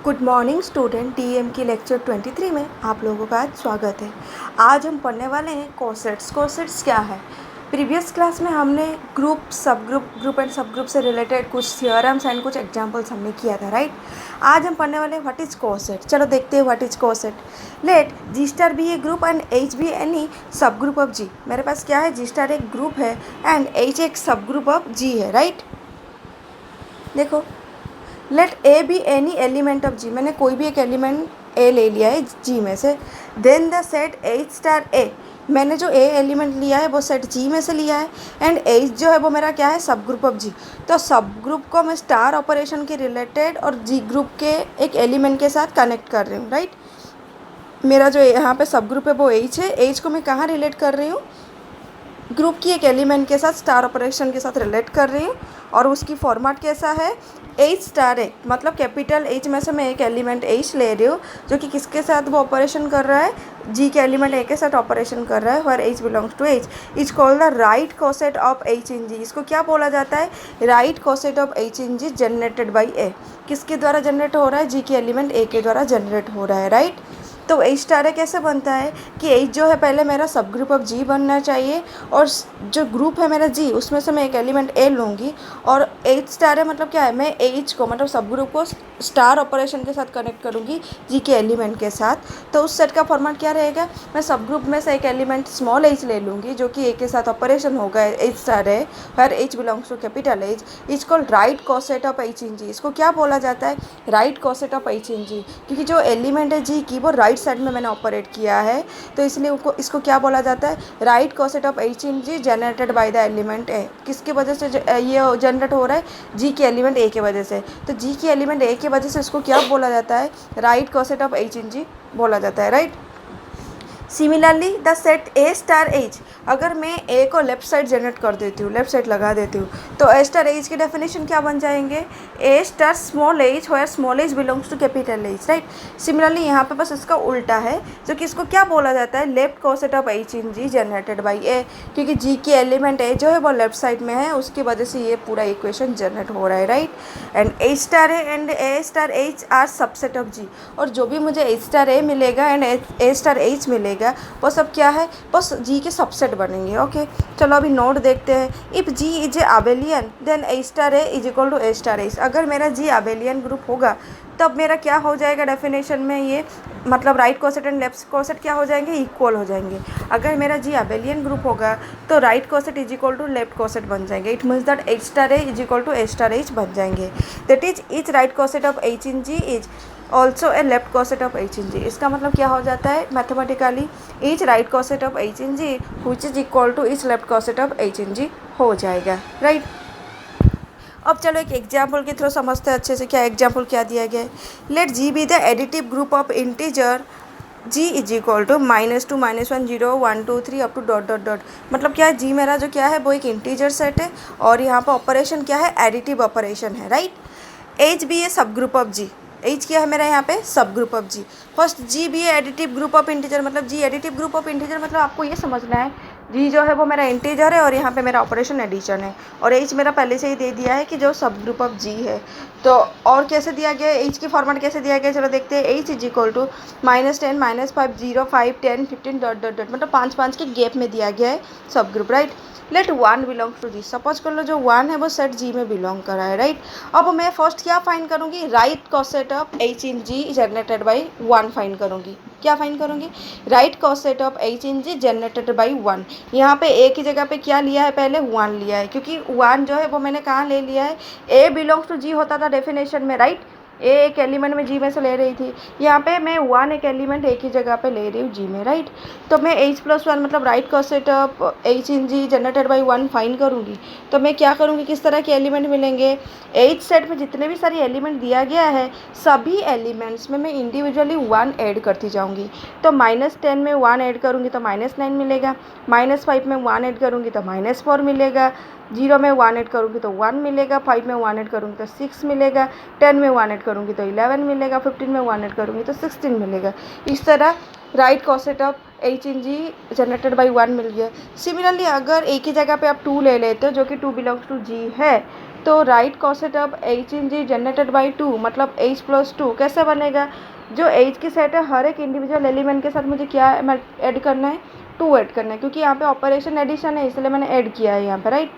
Good morning student, DM की lecture 23 में आप लोगों का स्वागत है। आज हम पढ़ने वाले हैं कोसेट्स। कोसेट्स क्या है? प्रीवियस क्लास में हमने ग्रुप, सब ग्रुप एंड सब ग्रुप से रिलेटेड कुछ थियोरम्स एंड कुछ एग्जांपल्स हमने किया था, राइट। आज हम पढ़ने वाले हैं व्हाट इज कोसेट। चलो देखते हैं what is coset. Let G star be a group and H be any subgroup of G. मेरे पास क्या है? जी स्टार एक ग्रुप है एंड एच एक सब ग्रुप ऑफ जी है, राइट। देखो, let a be any element of G. मैंने कोई भी एक एलिमेंट ए ले लिया है जी में से। Then the set H star a, मैंने जो ए एलिमेंट लिया है वो सेट जी में से लिया है एंड एच जो है वो मेरा क्या है? सब ग्रुप ऑफ जी। तो सब ग्रुप को मैं स्टार ऑपरेशन के रिलेटेड और जी ग्रुप के एक एलिमेंट के साथ कनेक्ट कर रही हूँ, राइट। मेरा जो यहाँ पे सब ग्रुप है वो एच है। एच को मैं कहाँ रिलेट कर रही हूँ? ग्रुप की एक एलिमेंट के साथ स्टार ऑपरेशन के साथ रिलेट कर रही हूँ। और उसकी फॉर्मेट कैसा है? एच स्टार ए, मतलब कैपिटल एच में से मैं एक एलिमेंट एच ले रही हूँ जो कि किसके साथ वो ऑपरेशन कर रहा है? जी के एलिमेंट ए के साथ ऑपरेशन कर रहा है, where h belongs to H. Is called the right coset of H in G. इसको क्या बोला जाता है? Right coset of H in G generated by a. किसके द्वारा जनरेट हो रहा है? जी के एलिमेंट ए के द्वारा जनरेट हो रहा है, राइट। तो एच स्टार ए कैसे बनता है कि एच जो है पहले मेरा सब ग्रुप ऑफ जी बनना चाहिए और जो ग्रुप है मेरा जी उसमें से मैं एक एलिमेंट ए लूँगी और एच स्टार है मतलब क्या है? मैं एच को मतलब सब ग्रुप को स्टार ऑपरेशन के साथ कनेक्ट करूँगी जी के एलिमेंट के साथ। तो उस सेट का फॉर्मेट क्या रहेगा? मैं सब ग्रुप में से एक एलिमेंट स्मॉल एच ले लूँगी जो कि ए के साथ ऑपरेशन होगा, एच स्टार है, हर h belongs to capital H. Is called right coset of H in G. इसको क्या बोला जाता है? Right coset of H in G, क्योंकि जो एलिमेंट है जी की वो राइट साइड में मैंने ऑपरेट किया है, तो इसलिए इसको क्या बोला जाता है? Right coset of H in G generated by the element a. किसकी वजह से ये जनरेट हो रहा है? जी के एलिमेंट ए की वजह से। तो जी के एलिमेंट ए की वजह से इसको क्या बोला जाता है? Right coset of H in जी बोला जाता है, right. Similarly the set A star H, अगर मैं ए को लेफ्ट साइड जनरेट कर देती हूँ, लेफ्ट साइड लगा देती हूँ, तो ए स्टार एच की डेफिनेशन क्या बन जाएंगे? A star small h where small H belongs to capital H, right. Similarly यहाँ पे बस इसका उल्टा है, जो कि इसको क्या बोला जाता है? Left coset of H in G generated by a, क्योंकि जी की एलिमेंट ए जो है वो लेफ्ट साइड में है, उसकी वजह से ये पूरा इक्वेशन जनरेट हो रहा है, राइट। एंड ए स्टार है and a star H are subset of G, और जो भी मुझे ए स्टार ए मिलेगा एंड ए स्टार एच मिलेगा वो सब क्या है? बस जी के सबसेट बनेंगे, ओके। चलो अभी नोट देखते हैं। If G is a abelian then A star A is equal to A star H. अगर मेरा जी अबेलियन ग्रुप होगा तब मेरा क्या हो जाएगा डेफिनेशन में? ये मतलब right coset and left coset क्या हो जाएंगे? इक्वल हो जाएंगे। अगर मेरा जी अबेलियन ग्रुप होगा तो right coset is equal to left coset बन जाएंगे। It means that H star A is equal to A star H बन जाएंगे। That is each right coset of H in G is also a left coset of H in G. इसका मतलब क्या हो जाता है mathematically? Each right coset of H in G which is equal to each left coset of H in जी हो जाएगा, right. अब चलो एक एग्जाम्पल के थ्रू समझते हैं अच्छे से। क्या एग्जाम्पल क्या दिया गया है? Let G be the additive group of integer G is equal to -2 -1 0 1 2 3 up to dot dot dot. मतलब क्या है? जी मेरा जो क्या है वो एक इंटीजर सेट है और यहाँ पर ऑपरेशन क्या है? एडिटिव ऑपरेशन है, राइट। एच बी ए सब ग्रुप ऑफ जी। एच क्या है मेरा यहाँ पे? Subgroup of G. First G be a additive group of integer, मतलब G additive group of integer मतलब आपको ये समझना है जी जो है वो मेरा इंटीजर है और यहाँ पे मेरा ऑपरेशन एडिशन है, और एच मेरा पहले से ही दे दिया है कि जो सब ग्रुप ऑफ जी है। तो और कैसे दिया गया है? एच की फॉर्मेट कैसे दिया गया है? चलो देखते हैं। H is equal to -10 -5 0 5 10 15 dot dot dot, मतलब 5 के गैप में दिया गया है subgroup, right. Let 1 belongs to G. Suppose कर लो जो 1 है वो सेट जी में बिलोंग कर रहा है, राइट। अब मैं फर्स्ट क्या फाइंड करूँगी? Right coset of H in G generated by 1 find करूँगी। क्या फाइंड करूँगी? Right coset of H in G generated by 1। यहाँ पे ए की जगह पे क्या लिया है? पहले 1 लिया है, क्योंकि 1 जो है वो मैंने कहाँ ले लिया है? ए बिलोंग्स टू जी होता था डेफिनेशन में, राइट। ए एक एलिमेंट में जी में से ले रही थी, यहाँ पे मैं 1 एक एलिमेंट ए की जगह पे ले रही हूँ जी में, राइट। तो मैं एच प्लस 1 मतलब right coset of H in G generated by 1 find करूँगी। तो मैं क्या करूँगी? किस तरह के एलिमेंट मिलेंगे? एच सेट में जितने भी सारे एलिमेंट दिया गया है सभी एलिमेंट्स में मैं इंडिविजुअली 1 ऐड करती जाऊँगी। तो -10 में 1 ऐड करूँगी तो -9 मिलेगा, -5 में 1 ऐड करूँगी तो -4 मिलेगा, 0 में 1 ऐड करूँगी तो 1 मिलेगा, 5 में 1 ऐड करूँगी तो 6 मिलेगा, 10 में 1 ऐड करूँगी तो 11 मिलेगा, 15 में 1 ऐड करूँगी तो 16 मिलेगा। इस तरह right coset of H in G generated by 1 मिल गया। सिमिलरली अगर ए की जगह पे आप 2 ले लेते हो जो कि 2 बिलोंग्स टू जी है, तो right coset of H in G generated by 2 मतलब एच प्लस 2 कैसे बनेगा? जो एच की सेट है हर एक इंडिविजुअल एलिमेंट के साथ मुझे क्या ऐड करना है? 2 ऐड करना है, क्योंकि यहाँ पे ऑपरेशन एडिशन है इसलिए मैंने ऐड किया है यहाँ पे, राइट।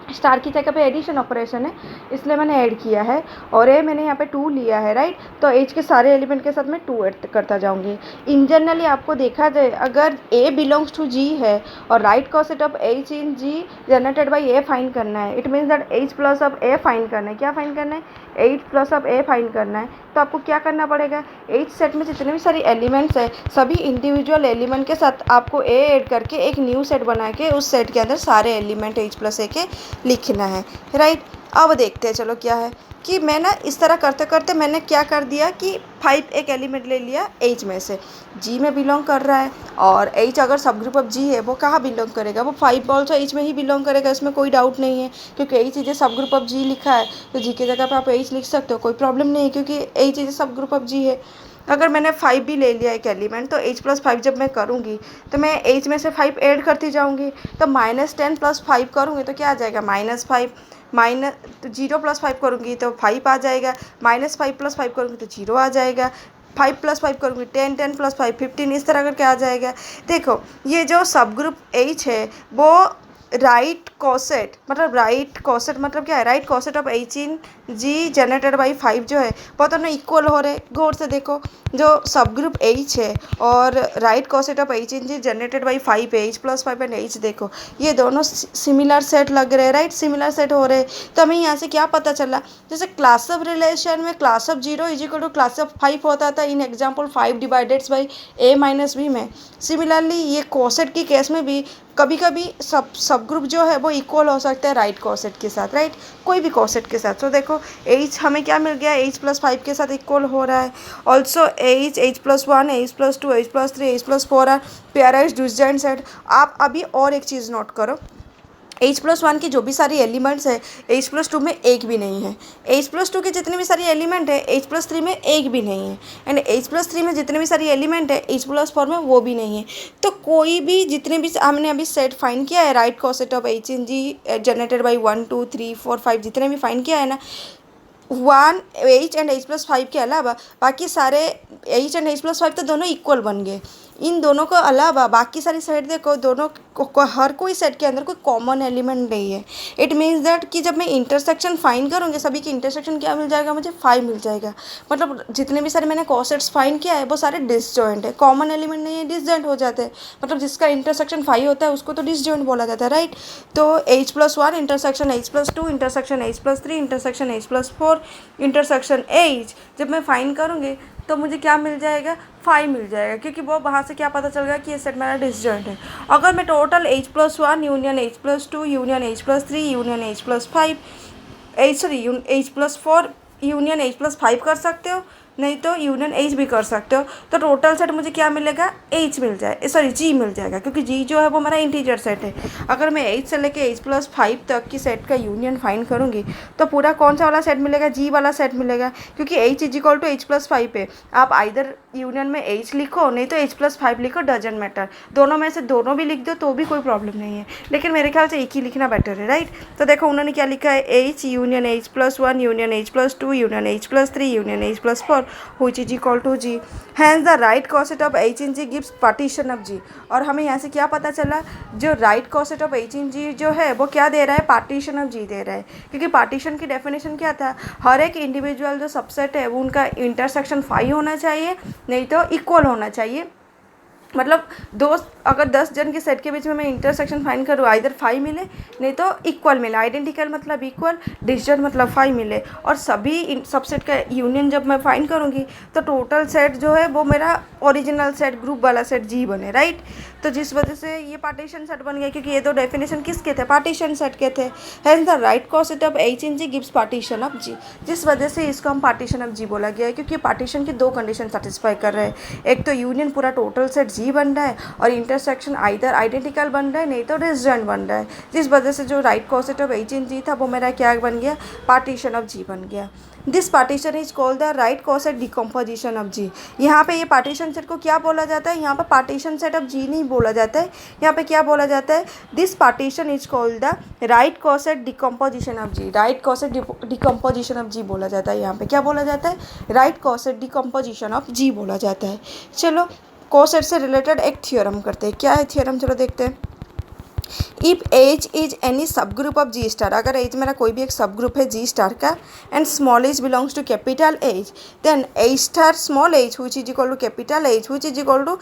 स्टार की जगह पे एडिशन ऑपरेशन है इसलिए मैंने ऐड किया है, और ए मैंने यहाँ पे 2 लिया है, राइट। तो एच के सारे एलिमेंट के साथ मैं 2 ऐड करता जाऊँगी। इन जनरली आपको देखा जाए अगर ए बिलोंग्स टू जी है और right coset of H in G generated by A find करना है, it means that H plus of A find करना है। क्या फाइंड करना है? H plus of A find करना है। तो आपको क्या करना पड़ेगा? एच सेट में जितने भी सारे एलिमेंट्स हैं सभी इंडिविजुअल एलिमेंट के साथ आपको ए ऐड करके एक न्यू सेट बना के उस सेट के अंदर सारे एलिमेंट एच प्लस ए के लिखना है, राइट। अब देखते हैं चलो क्या है कि मैं ना इस तरह करते करते मैंने क्या कर दिया कि 5 एक एलिमेंट ले लिया एच में से, जी में बिलोंग कर रहा है, और एच अगर सब ग्रुप ऑफ जी है वो कहाँ बिलोंग करेगा? वो 5 ऑल्सो एच में ही बिलोंग करेगा, इसमें कोई डाउट नहीं है, क्योंकि एच इज सब ग्रुप ऑफ जी लिखा है तो जी की जगह पे आप एच लिख सकते हो, कोई प्रॉब्लम नहीं है, क्योंकि एच इज सब ग्रुप ऑफ जी है। अगर मैंने 5 भी ले लिया एक एलिमेंट तो एच प्लस 5 जब मैं करूँगी तो मैं एच में से 5 ऐड करती जाऊँगी, तो -10 + 5 करूँगी तो क्या आ जाएगा? -5 माइनस तो 0 + 5 करूँगी तो 5 आ जाएगा, -5 + 5 करूँगी तो 0 आ जाएगा, 5 + 5 करूँगी 10, 10 + 5 15, इस तरह करके आ जाएगा। देखो ये जो सब ग्रुप एच है वो राइट कॉसेट मतलब क्या है? Right coset of H in G generated by 5 जो है वो दोनों इक्वल हो रहे। गौर से देखो, जो सब ग्रुप एच है और right coset of H in G generated by 5 है, एच प्लस 5 एंड एच, देखो ये दोनों सिमिलर सेट लग रहे हैं, राइट, सिमिलर सेट हो रहे हैं। तो हमें यहाँ से क्या पता चला? जैसे क्लास ऑफ रिलेशन में class of 0 is equal to class of 5 होता था in example 5 divided by a minus B में, सिमिलरली ये कॉसेट की केस में भी कभी कभी सब ग्रुप जो है वो इक्वल हो सकता है राइट कॉसेट के साथ, राइट, कोई भी कॉसेट के साथ। तो देखो एच हमें क्या मिल गया? एच प्लस 5 के साथ इक्वल हो रहा है। Also H H+1 H+2 H+3 H+4 are pairwise disjoint set. आप अभी और एक चीज़ नोट करो, H+1 की जो भी सारी एलिमेंट्स है H+2 में एक भी नहीं है, H+2 के जितने भी सारी एलिमेंट है H+3 में एक भी नहीं है, एंड H+3 में जितने भी सारी एलिमेंट है H+4 में वो भी नहीं है। तो कोई भी जितने भी हमने अभी सेट फाइंड किया है right coset of H in G generated by 1 2 3 4 5 जितने भी फाइंड किया है ना, 1 एच एंड H+5 के अलावा बाकी सारे एच एंड H+5 तो दोनों इक्वल बन गए। इन दोनों को अलावा बाकी सारी सेट देखो, दोनों हर कोई सेट के अंदर कोई कॉमन एलिमेंट नहीं है। इट मीन्स दैट कि जब मैं इंटरसेक्शन फाइंड करूँगी सभी की इंटरसेक्शन क्या मिल जाएगा? मुझे 5 मिल जाएगा। मतलब जितने भी सारे मैंने कॉसेट्स फाइंड किया है वो सारे डिसजॉइंट है, कॉमन एलिमेंट नहीं है, डिसजॉइंट हो जाते हैं। मतलब जिसका इंटरसेक्शन 5 होता है उसको तो डिसजॉइंट बोला जाता है, राइट। तो H+1 intersection H+2 intersection H+3 intersection H+4 intersection H जब मैं फाइंड करूँगी तो मुझे क्या मिल जाएगा? 5 मिल जाएगा, क्योंकि वो वहाँ से क्या पता चल गया कि ये सेट मेरा डिसजॉइंट है। अगर मैं total H+1 union H+2 union H+3 union H+5 H+4 union H+5 कर सकते हो, नहीं तो यूनियन H भी कर सकते हो, तो टोटल सेट मुझे क्या मिलेगा? H मिल जाए, सॉरी G मिल जाएगा, क्योंकि G जो है वो मेरा इंटीजर सेट है। अगर मैं H से लेके H+5 तक की सेट का यूनियन फाइंड करूँगी तो पूरा कौन सा वाला सेट मिलेगा? G वाला सेट मिलेगा, क्योंकि H is equal to H+5 है। आप आइदर यूनियन में H लिखो नहीं तो H+5 लिखो, डजंट मैटर, दोनों में से दोनों भी लिख दो तो भी कोई प्रॉब्लम नहीं है, लेकिन मेरे ख्याल से एक ही लिखना बेटर है, राइट। तो देखो उन्होंने क्या लिखा है? H union H+1 union H+2 union H+3 union H+4 which is equal to G. Hence the right coset of H in G gives partition of G. और हमें यहाँ से क्या पता चला? जो right coset of H in G जो है वो क्या दे रहा है? partition of G दे रहा है, क्योंकि partition की डेफिनेशन क्या था? हर एक इंडिविजुअल जो सबसेट है वो उनका इंटरसेक्शन 5 होना चाहिए, नहीं तो इक्वल होना चाहिए। मतलब अगर 10 जन के सेट के बीच में मैं इंटरसेक्शन फाइंड करूँ आइदर 5 मिले नहीं तो इक्वल मिले, आइडेंटिकल मतलब इक्वल, डिसजॉइंट मतलब 5 मिले, और सभी सबसेट का यूनियन जब मैं फाइंड करूँगी तो टोटल सेट जो है वो मेरा ओरिजिनल सेट ग्रुप वाला सेट G बने, राइट। तो जिस वजह से ये पार्टीशन सेट बन गया, क्योंकि ये दो डेफिनेशन किसके थे? पार्टीशन सेट के थे। Hence the right coset of H in G gives partition of G, जिस वजह से इसको हम पार्टीशन ऑफ G बोला गया है, क्योंकि पार्टीशन की दो कंडीशन सेटिस्फाई कर रहे हैं। एक तो यूनियन पूरा टोटल सेट G जी बन रहा है और इंटरसेक्शन आइदर आइडेंटिकल बन रहा है नहीं तो डिसजॉइंट बन रहा है, जिस वजह से जो right coset of H in जी था वो मेरा क्या बन गया, पार्टीशन ऑफ जी बन गया। This partition is called the right coset decomposition of G. यहाँ पे ये पार्टीशन सेट को क्या बोला जाता है, यहाँ पे पार्टीशन सेट ऑफ जी नहीं बोला जाता है, यहाँ पे क्या बोला जाता है, this partition is called the right coset decomposition of G. Right coset decomposition of G बोला जाता है, यहाँ पे क्या बोला जाता है, right coset decomposition of G बोला जाता है। चलो कॉसेट से रिलेटेड एक थ्योरम करते हैं, क्या है थ्योरम, चलो देखते हैं। If H is any subgroup of G star, अगर एच मेरा कोई भी एक सब ग्रुप है जी स्टार का, and small H belongs to capital H, then H star small H which is equal to capital H which is equal to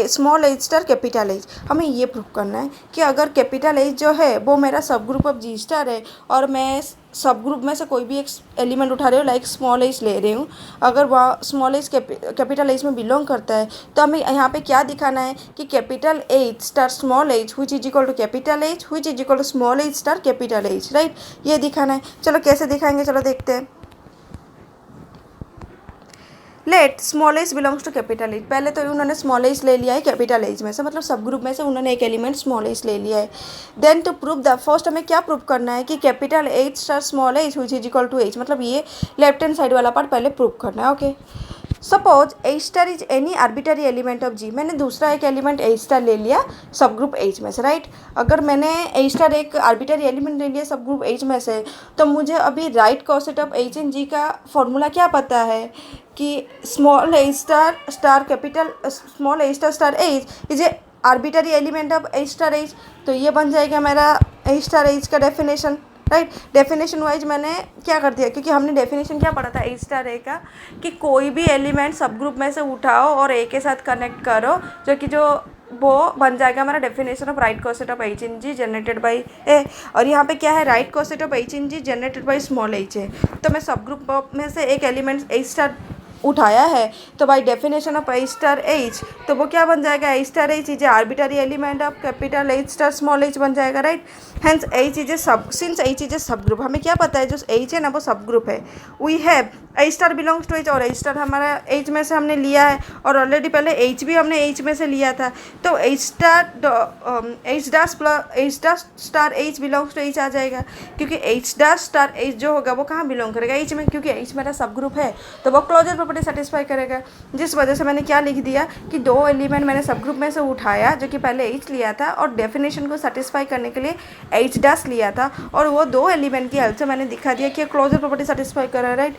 small H star capital H. हमें ये prove करना है कि अगर capital H जो है वो मेरा सब ग्रुप ऑफ जी स्टार है और मैं सब ग्रुप में से कोई भी एक एलिमेंट उठा रही हूँ, लाइक स्मॉल एच ले रही हूँ, अगर वह स्मॉल एच कैपिटल एच में बिलोंग करता है, तो हमें यहाँ पे क्या दिखाना है कि capital H star small H which is equal to capital H which is equal to small H star capital H, right, ये दिखाना है। चलो कैसे दिखाएंगे, चलो देखते हैं। Let small H belongs to capital H, पहले तो उन्होंने स्मॉल एच ले लिया है कैपिटल एच में से, मतलब सब ग्रुप में से उन्होंने एक एलिमेंट स्मॉल एच ले लिया है। Then to prove the first हमें क्या प्रूव करना है कि capital H star small H which is equal to H, मतलब ये लेफ्ट हैंड साइड वाला पार्ट पहले प्रूव करना है। Okay, suppose h star is any arbitrary element of G, मैंने दूसरा एक एलिमेंट एच स्टार ले लिया सब ग्रुप एच में से, राइट। अगर मैंने एच स्टार एक आर्बिटरी एलिमेंट ले लिया सब ग्रुप एच में से, तो मुझे अभी right coset of H in जी का फॉर्मूला क्या पता है कि small H star star capital small H star star H is a arbitrary element of H star H. तो ये बन जाएगा मेरा एच स्टार एच का डेफिनेशन, राइट। डेफिनेशन वाइज मैंने क्या कर दिया, क्योंकि हमने डेफिनेशन क्या पढ़ा था एच स्टार ए का, कि कोई भी एलिमेंट सब ग्रुप में से उठाओ और ए के साथ कनेक्ट करो, जो वो बन जाएगा हमारा definition of right coset of H in G generated by a. और यहाँ पे क्या है, right coset of H in G generated by small h है। तो मैं सब ग्रुप में से एक एलिमेंट एच स्टार उठाया है, तो by definition of H star H, तो वो क्या बन जाएगा, H star H is a arbitrary element of capital H star small H बन जाएगा, right. Hence H is a सब, सिंस एच इज ए सब ग्रुप, हमें क्या पता है जो एच है ना वो सब ग्रुप है। We have H star belongs to H, और एच स्टार हमारा एच में से हमने लिया है, और ऑलरेडी पहले एच भी हमने एच में से लिया था, तो h dash star h belongs to H आ जाएगा, क्योंकि एच डैश स्टार एच जो होगा वो कहाँ बिलोंग करेगा, एच में, क्योंकि एच मेरा सब ग्रुप है तो वो क्लोजर प्रॉपर्टी सेटिस्फाई करेगा। जिस वजह से मैंने क्या लिख दिया कि दो एलिमेंट मैंने सब ग्रुप में से उठाया जो कि पहले एच लिया था, और डेफिनेशन को सेटिस्फाई करने के लिए एच डैश लिया था, और वो दो एलिमेंट की हेल्प से मैंने दिखा दिया कि क्लोजर प्रॉपर्टी सेटिस्फाई कर रहा है, right.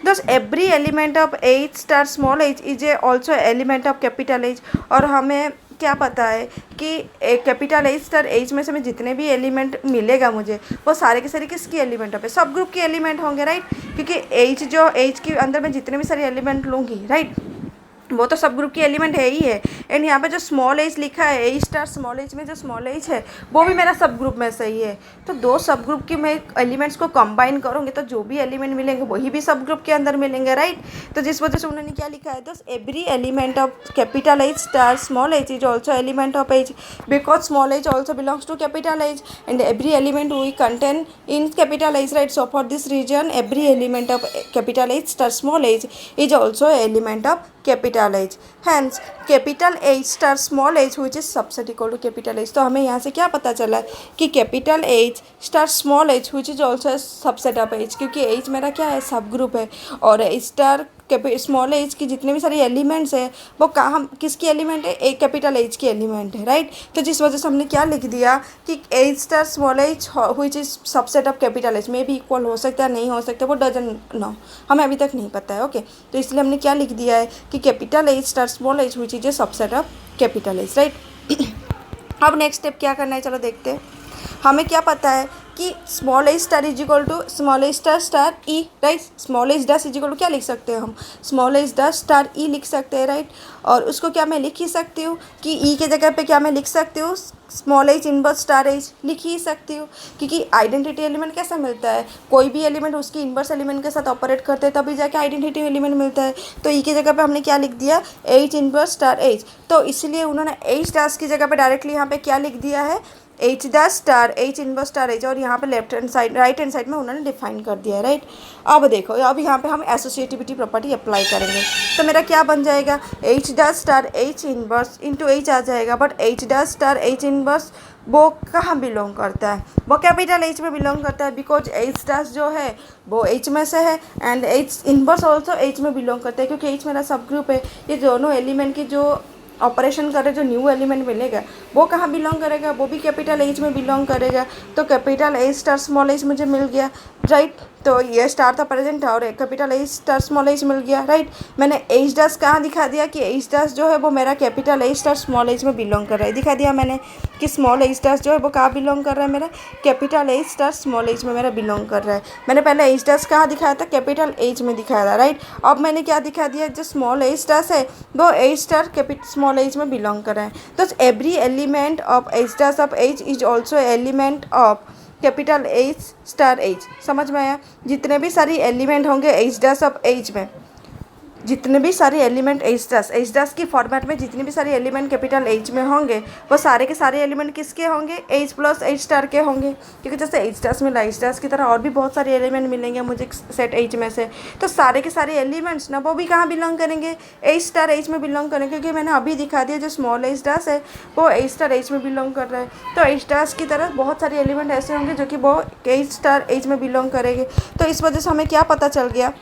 Thus every element of H star small h is a also element of capital H, और हमें क्या पता है कि कैपिटल एच स्टार एच में से मैं जितने भी एलिमेंट मिलेगा मुझे वो सारे के सारे किसकी एलिमेंट है, सब ग्रुप के एलिमेंट होंगे, राइट। क्योंकि एच जो एच के अंदर मैं जितने भी सारे एलिमेंट लूँगी, राइट, वो तो सब ग्रुप की एलिमेंट है ही है। एंड यहाँ पे जो स्मॉल एच लिखा है एच स्टार स्मॉल एच में जो स्मॉल एच है वो भी मेरा सब ग्रुप में से ही है। तो दो सब ग्रुप की मैं एलिमेंट्स को कंबाइन करूँगी तो जो भी एलिमेंट मिलेंगे वही भी सब ग्रुप के अंदर मिलेंगे, राइट। तो जिस वजह से उन्होंने क्या लिखा है, thus every element of capital H star small H is also element of H, because small H also belongs to capital H and every element we contain in capital H, right. So for this reason every element of capital H star small H is also element of capital H. Hence capital H star small H which is subset equal to capital H. तो हमें यहाँ से क्या पता चला कि capital H star small H which is also subset of H, क्योंकि H मेरा क्या है, सब ग्रुप है, और एच स्टार स्मॉल एच की जितने भी सारे एलिमेंट्स है वो कहाँ किसकी एलिमेंट है, एक कैपिटल एच की एलिमेंट है, राइट। तो जिस वजह से हमने क्या लिख दिया कि H star small H which is subset of capital H में भी इक्वल हो सकता है, नहीं हो सकता, वो डजंट नो, हमें अभी तक नहीं पता है, ओके। तो इसलिए हमने क्या लिख दिया है कि capital H star small H which is a subset of capital H, right. अब नेक्स्ट स्टेप क्या करना है, चलो देखते हैं। हमें क्या पता है कि small H star is equal to small H star star E, right. Small H dash is equal to क्या लिख सकते हैं हम, small H dash star E लिख सकते हैं, राइट। और उसको क्या मैं लिख ही सकती हूँ कि ई के जगह पे क्या मैं लिख सकती हूँ, small H inverse star H लिख ही सकती हूँ, क्योंकि आइडेंटिटी एलिमेंट कैसा मिलता है, कोई भी एलिमेंट उसकी इनवर्स एलिमेंट के साथ ऑपरेट करते हैं तभी जाके आइडेंटिटी एलिमेंट मिलता है। तो ई की जगह पे हमने क्या लिख दिया, एच इनवर्स स्टार एच। तो इसलिए उन्होंने एच डैश की जगह पे डायरेक्टली यहाँ पे क्या लिख दिया है, H the star h inverse star H, और यहाँ पे left hand side right hand side में उन्होंने डिफाइन कर दिया है, राइट। अब देखो, अब यहाँ पे हम एसोसिएटिविटी प्रॉपर्टी अप्लाई करेंगे, तो मेरा क्या बन जाएगा, h the star h inverse into H आ जाएगा, but h the star h inverse वो कहाँ बिलोंग करता है, वो कैपिटल एच में बिलोंग करता है, बिकॉज एच डैश जो है वो एच में से है, and H inverse also H में बिलोंग करता है, क्योंकि एच मेरा सब ग्रुप है। ये दोनों एलिमेंट की जो ऑपरेशन करे, जो न्यू एलिमेंट मिलेगा वो कहाँ बिलोंग करेगा, वो भी कैपिटल एच में बिलोंग करेगा। तो capital H star small H मुझे मिल गया, राइट। तो ये स्टार था प्रेजेंट था, और एक capital H star small h मिल गया, राइट। मैंने एच डैश कहाँ दिखा दिया कि एच डैश जो है वो मेरा capital H star small H में बिलोंग कर रहा है, दिखा दिया मैंने कि स्मॉल एच डैश जो है वो कहाँ बिलोंग कर रहा है, मेरा capital H star small H में मेरा बिलोंग कर रहा है। मैंने पहले एच डैश कहाँ दिखाया था, कैपिटल एच में दिखाया था, राइट। अब मैंने क्या दिखा दिया, जो स्मॉल एच डैश है वो एच स्टार स्मॉल एच में बिलोंग कर रहा है। तो every element of H dash of H is also element of capital H star H, समझ में आया। जितने भी सारी एलिमेंट होंगे एच डैश ऑफ एच में, जितने भी सारे एलिमेंट एच डैश की फॉर्मेट में जितने भी सारे एलिमेंट कैपिटल एच में होंगे वो सारे के सारे एलिमेंट किसके होंगे, एच प्लस एच स्टार के होंगे, क्योंकि जैसे एच डैश मिला, एच डैश की तरह और भी बहुत सारे एलिमेंट मिलेंगे मुझे सेट एच में से। तो सारे के सारे एलिमेंट्स ना वो भी कहाँ बिलोंग करेंगे, एच स्टार एच में बिलोंग करेंगे, क्योंकि मैंने अभी दिखा दिया जो स्मॉल एच डैश है वो एच स्टार एच में बिलोंग कर रहा है। तो एच डैश की तरह बहुत सारे एलिमेंट ऐसे होंगे जो कि वो एच स्टार एच में बिलोंग करेंगे। तो इस वजह से हमें क्या पता चल गया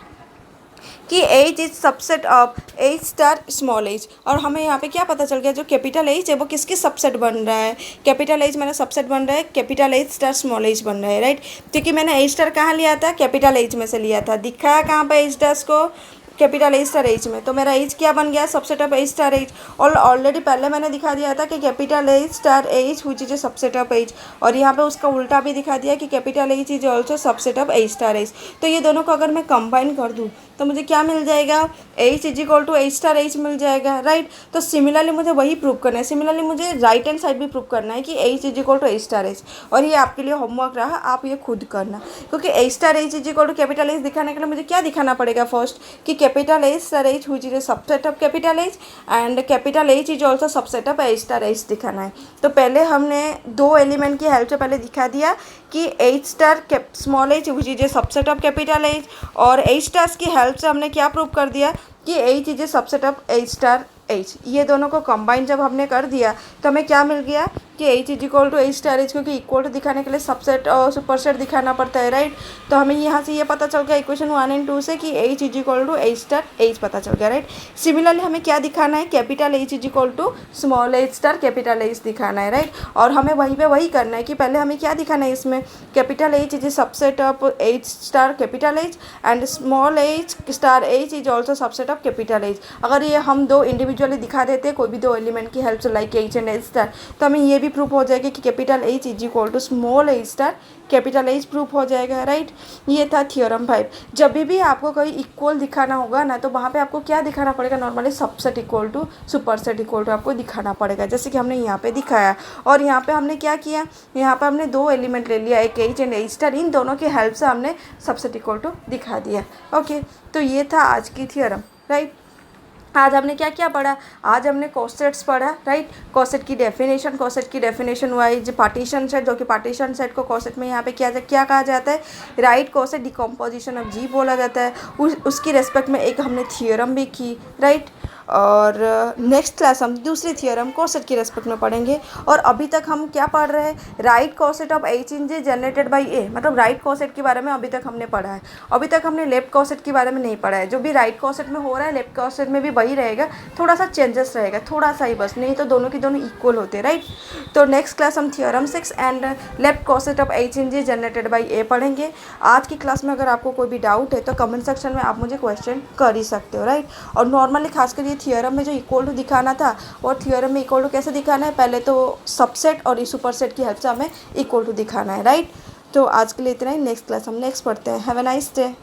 कि H is subset of H star small H. और हमें यहाँ पे क्या पता चल गया, जो कैपिटल एच है वो किसकी सबसेट बन रहा है, कैपिटल एच मेरा सबसेट बन रहा है, capital H star small H बन रहा है, राइट। क्योंकि मैंने एच स्टार कहाँ लिया था, कैपिटल एच में से लिया था, दिखाया कहाँ पर एच डैश को, कैपिटल एच स्टार एच में। तो मेरा एच क्या बन गया, subset of H star H. और ऑलरेडी पहले मैंने दिखा दिया था कि capital H star H which is subset of H, और यहाँ पे उसका उल्टा भी दिखा दिया कि capital H is also subset of H star H. तो ये दोनों को अगर मैं कंबाइन कर दूँ तो मुझे क्या मिल जाएगा, H is equal to H star h मिल जाएगा, राइट। तो सिमिलरली मुझे वही प्रूव करना है, सिमिलरली मुझे राइट हैंड साइड भी प्रूव करना है कि H is equal to H star H. और ये आपके लिए होमवर्क रहा, आप ये खुद करना, क्योंकि H star H is equal to capital H दिखाने के लिए मुझे क्या दिखाना पड़ेगा, फर्स्ट कि capital H star H which is subset of capital H and capital H is also subset of H star H दिखाना है। तो पहले हमने दो एलिमेंट की हेल्प से पहले दिखा दिया कि H star small H which is subset of capital H, और एच स्टार की हेल्प से हमने क्या प्रूव कर दिया कि H is subset of H star H. ये दोनों को कंबाइन जब हमने कर दिया तो हमें क्या मिल गया कि H is equal to H star H, क्योंकि इक्वल टू दिखाने के लिए सबसेट और सुपरसेट दिखाना पड़ता है, राइट। तो हमें यहाँ से ये पता चल गया इक्वेशन 1 एंड 2 से कि H is equal to H star H पता चल गया, राइट। सिमिलरली हमें क्या दिखाना है, capital H is equal to small H star capital H दिखाना है, राइट। और हमें वहीं पे वही करना है कि पहले हमें क्या दिखाना है, इसमें capital H is subset of H star capital H and small H star H is also subset of capital H. अगर ये हम दो इंडिविजुअली दिखा देते कोई भी दो एलिमेंट की हेल्प से like H and H star, तो हमें ये भी प्रूफ हो जाएगा कि capital H is equal to small H star capital H proof हो जाएगा, राइट। ये था थ्योरम 5। जब भी आपको कोई इक्वल दिखाना होगा ना तो वहाँ पे आपको क्या दिखाना पड़ेगा, normally subset equal to superset equal to आपको दिखाना पड़ेगा, जैसे कि हमने यहाँ पे दिखाया। और यहाँ पे हमने क्या किया, यहाँ पे हमने दो एलिमेंट ले लिया, एक एच एंड एच स्टार, इन दोनों की हेल्प से हमने सबसेट इक्वल टू दिखा दिया। ओके, तो ये था आज की थ्योरम, राइट। आज हमने क्या क्या पढ़ा, आज हमने कोसेट्स पढ़ा, राइट। कोसेट की डेफिनेशन वाइज पार्टीशन सेट, जो कि पार्टीशन सेट को कोसेट में यहाँ पे क्या कहा जाता है, right coset decomposition of G बोला जाता है। उसकी रेस्पेक्ट में एक हमने थ्योरम भी की, राइट। और नेक्स्ट क्लास हम दूसरी थ्योरम कोसेट की रेस्पेक्ट में पढ़ेंगे। और अभी तक हम क्या पढ़ रहे हैं, right coset of H in G generated by a, मतलब राइट कोसेट के बारे में अभी तक हमने पढ़ा है। अभी तक हमने लेफ्ट कोसेट के बारे में नहीं पढ़ा है। जो भी राइट कोसेट में हो रहा है लेफ्ट कोसेट में भी वही रहेगा, थोड़ा सा चेंजेस रहेगा, थोड़ा सा ही बस, नहीं तो दोनों की दोनों इक्वल होते हैं, राइट। तो नेक्स्ट क्लास हम theorem 6 and left coset of H in G generated by a पढ़ेंगे। आज की क्लास में अगर आपको कोई भी डाउट है तो कमेंट सेक्शन में आप मुझे क्वेश्चन कर ही सकते हो, राइट। और नॉर्मली खासकर ये थ्योरम में जो इक्वल टू दिखाना था, और थ्योरम में इक्वल टू कैसे दिखाना है, पहले तो सबसेट और सुपरसेट की हेल्प से हमें इक्वल टू दिखाना है, राइट। तो आज के लिए इतना ही, नेक्स्ट क्लास हम नेक्स्ट पढ़ते हैं। Have a nice day.